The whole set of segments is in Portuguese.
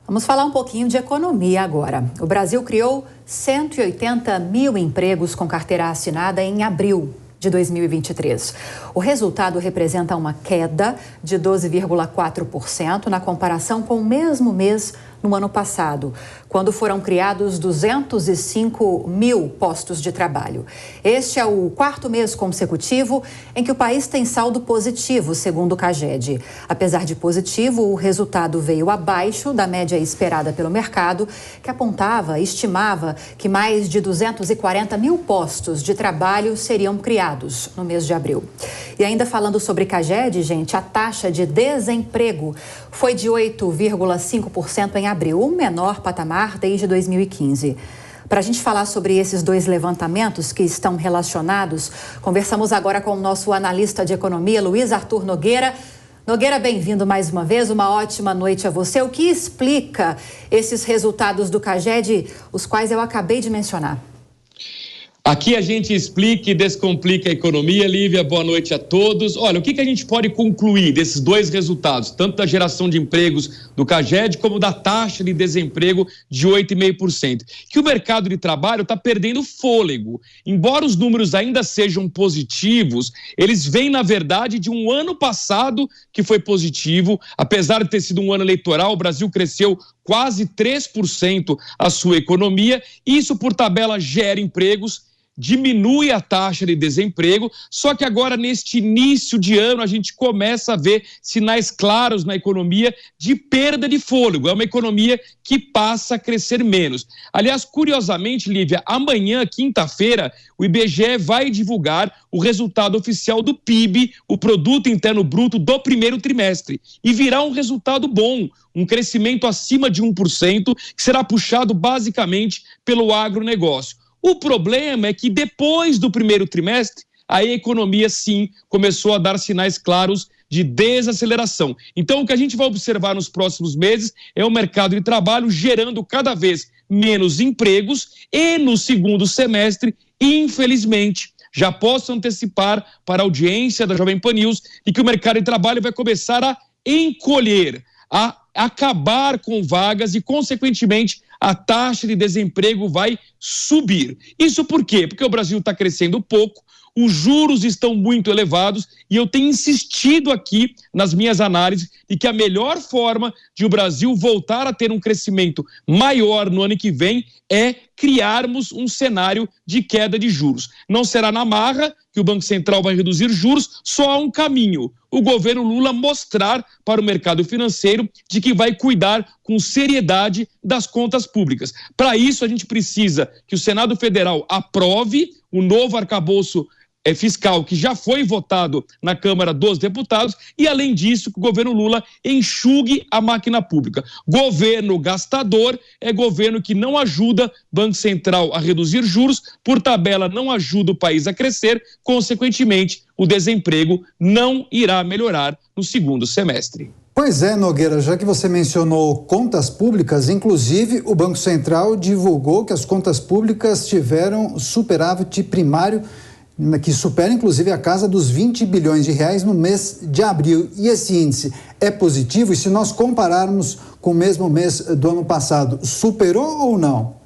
Vamos falar um pouquinho de economia agora. O Brasil criou 180 mil empregos com carteira assinada em abril de 2023. O resultado representa uma queda de 12,4% na comparação com o mesmo mês no ano passado, quando foram criados 205 mil postos de trabalho. Este é o quarto mês consecutivo em que o país tem saldo positivo, segundo o CAGED. Apesar de positivo, o resultado veio abaixo da média esperada pelo mercado, que estimava que mais de 240 mil postos de trabalho seriam criados no mês de abril. E ainda falando sobre CAGED, gente, a taxa de desemprego foi de 8,5% em abril, o menor patamar desde 2015. Para a gente falar sobre esses dois levantamentos que estão relacionados, conversamos agora com o nosso analista de economia, Luiz Arthur Nogueira. Nogueira, bem-vindo mais uma vez, uma ótima noite a você. O que explica esses resultados do CAGED, os quais eu acabei de mencionar? Aqui a gente explica e descomplica a economia. Lívia, boa noite a todos. Olha, o que a gente pode concluir desses dois resultados, tanto da geração de empregos do CAGED como da taxa de desemprego de 8,5%? Que o mercado de trabalho está perdendo fôlego. Embora os números ainda sejam positivos, eles vêm, na verdade, de um ano passado que foi positivo. Apesar de ter sido um ano eleitoral, o Brasil cresceu quase 3% a sua economia. Isso, por tabela, gera empregos, diminui a taxa de desemprego, só que agora, neste início de ano, a gente começa a ver sinais claros na economia de perda de fôlego. É uma economia que passa a crescer menos. Aliás, curiosamente, Lívia, amanhã, quinta-feira, o IBGE vai divulgar o resultado oficial do PIB, o Produto Interno Bruto, do primeiro trimestre. E virá um resultado bom, um crescimento acima de 1%, que será puxado basicamente pelo agronegócio. O problema é que depois do primeiro trimestre, a economia, sim, começou a dar sinais claros de desaceleração. Então, o que a gente vai observar nos próximos meses é o mercado de trabalho gerando cada vez menos empregos e, no segundo semestre, infelizmente, já posso antecipar para a audiência da Jovem Pan News de que o mercado de trabalho vai começar a encolher, a acabar com vagas e, consequentemente, a taxa de desemprego vai subir. Isso por quê? Porque o Brasil está crescendo pouco, os juros estão muito elevados e eu tenho insistido aqui nas minhas análises de que a melhor forma de o Brasil voltar a ter um crescimento maior no ano que vem é criarmos um cenário de queda de juros. Não será na marra que o Banco Central vai reduzir juros, só há um caminho: o governo Lula mostrar para o mercado financeiro de que vai cuidar com seriedade das contas públicas. Para isso, a gente precisa que o Senado Federal aprove o novo arcabouço fiscal que já foi votado na Câmara dos Deputados e, além disso, que o governo Lula enxugue a máquina pública. Governo gastador é governo que não ajuda Banco Central a reduzir juros, por tabela não ajuda o país a crescer, consequentemente, o desemprego não irá melhorar no segundo semestre. Pois é, Nogueira, já que você mencionou contas públicas, inclusive o Banco Central divulgou que as contas públicas tiveram superávit primário que supera inclusive a casa dos 20 bilhões de reais no mês de abril. E esse índice é positivo? E se nós compararmos com o mesmo mês do ano passado, superou ou não?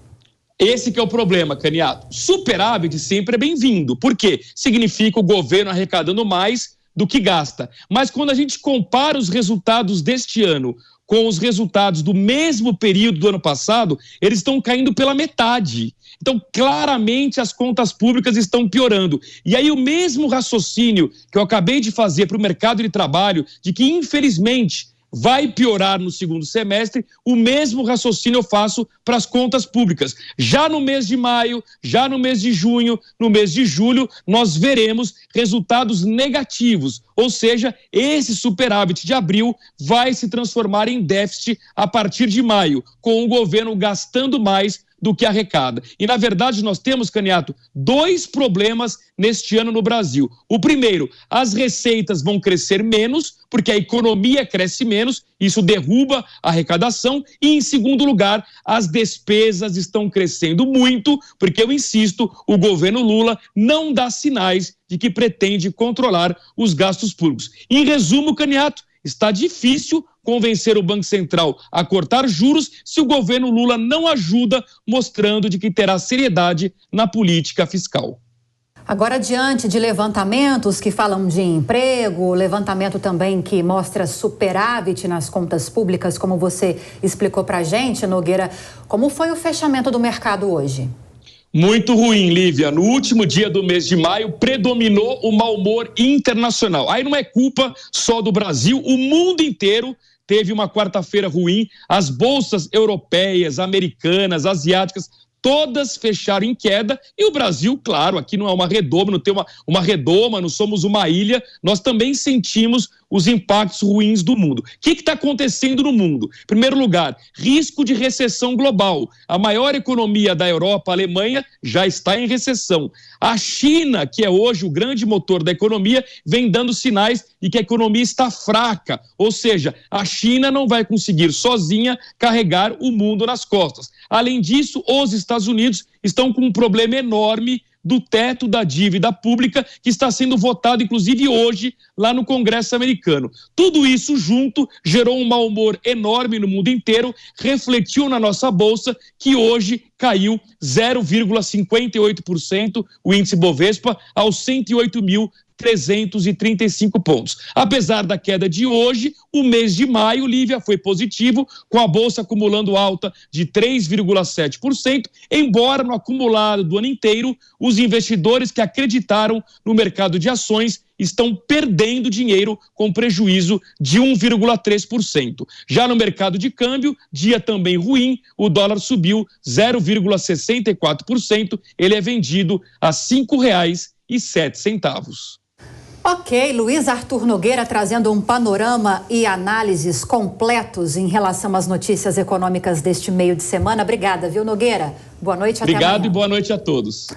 Esse que é o problema, Caniato. Superávit sempre é bem-vindo. Por quê? Significa o governo arrecadando mais do que gasta. Mas quando a gente compara os resultados deste ano com os resultados do mesmo período do ano passado, eles estão caindo pela metade. Então, claramente, as contas públicas estão piorando. E aí, o mesmo raciocínio que eu acabei de fazer para o mercado de trabalho, de que, infelizmente, vai piorar no segundo semestre, o mesmo raciocínio eu faço para as contas públicas. Já no mês de maio, já no mês de junho, no mês de julho, nós veremos resultados negativos. Ou seja, esse superávit de abril vai se transformar em déficit a partir de maio, com o governo gastando mais do que arrecada. E, na verdade, nós temos, Caniato, dois problemas neste ano no Brasil. O primeiro, as receitas vão crescer menos, porque a economia cresce menos, isso derruba a arrecadação. E, em segundo lugar, as despesas estão crescendo muito, porque, eu insisto, o governo Lula não dá sinais de que pretende controlar os gastos públicos. Em resumo, Caniato, está difícil convencer o Banco Central a cortar juros se o governo Lula não ajuda, mostrando de que terá seriedade na política fiscal. Agora, diante de levantamentos que falam de emprego, levantamento também que mostra superávit nas contas públicas, como você explicou para a gente, Nogueira, como foi o fechamento do mercado hoje? Muito ruim, Lívia. No último dia do mês de maio, predominou o mau humor internacional. Aí não é culpa só do Brasil, o mundo inteiro teve uma quarta-feira ruim. As bolsas europeias, americanas, asiáticas, todas fecharam em queda e o Brasil, claro, aqui não é uma redoma, não tem uma redoma, não somos uma ilha, nós também sentimos os impactos ruins do mundo. O que está acontecendo no mundo? Em primeiro lugar, risco de recessão global. A maior economia da Europa, a Alemanha, já está em recessão. A China, que é hoje o grande motor da economia, vem dando sinais de que a economia está fraca. Ou seja, a China não vai conseguir sozinha carregar o mundo nas costas. Além disso, os Estados Unidos estão com um problema enorme do teto da dívida pública, que está sendo votado, inclusive, hoje, lá no Congresso americano. Tudo isso junto gerou um mau humor enorme no mundo inteiro, refletiu na nossa Bolsa, que hoje caiu 0,58%, o índice Bovespa, aos 108.335 pontos. Apesar da queda de hoje, o mês de maio, Lívia, foi positivo, com a Bolsa acumulando alta de 3,7%, embora no acumulado do ano inteiro, os investidores que acreditaram no mercado de ações estão perdendo dinheiro com prejuízo de 1,3%. Já no mercado de câmbio, dia também ruim, o dólar subiu 0,64%, ele é vendido a R$ 5,07. Ok, Luiz Arthur Nogueira trazendo um panorama e análises completos em relação às notícias econômicas deste meio de semana. Obrigada, viu, Nogueira? Boa noite, até amanhã. Obrigado e boa noite a todos.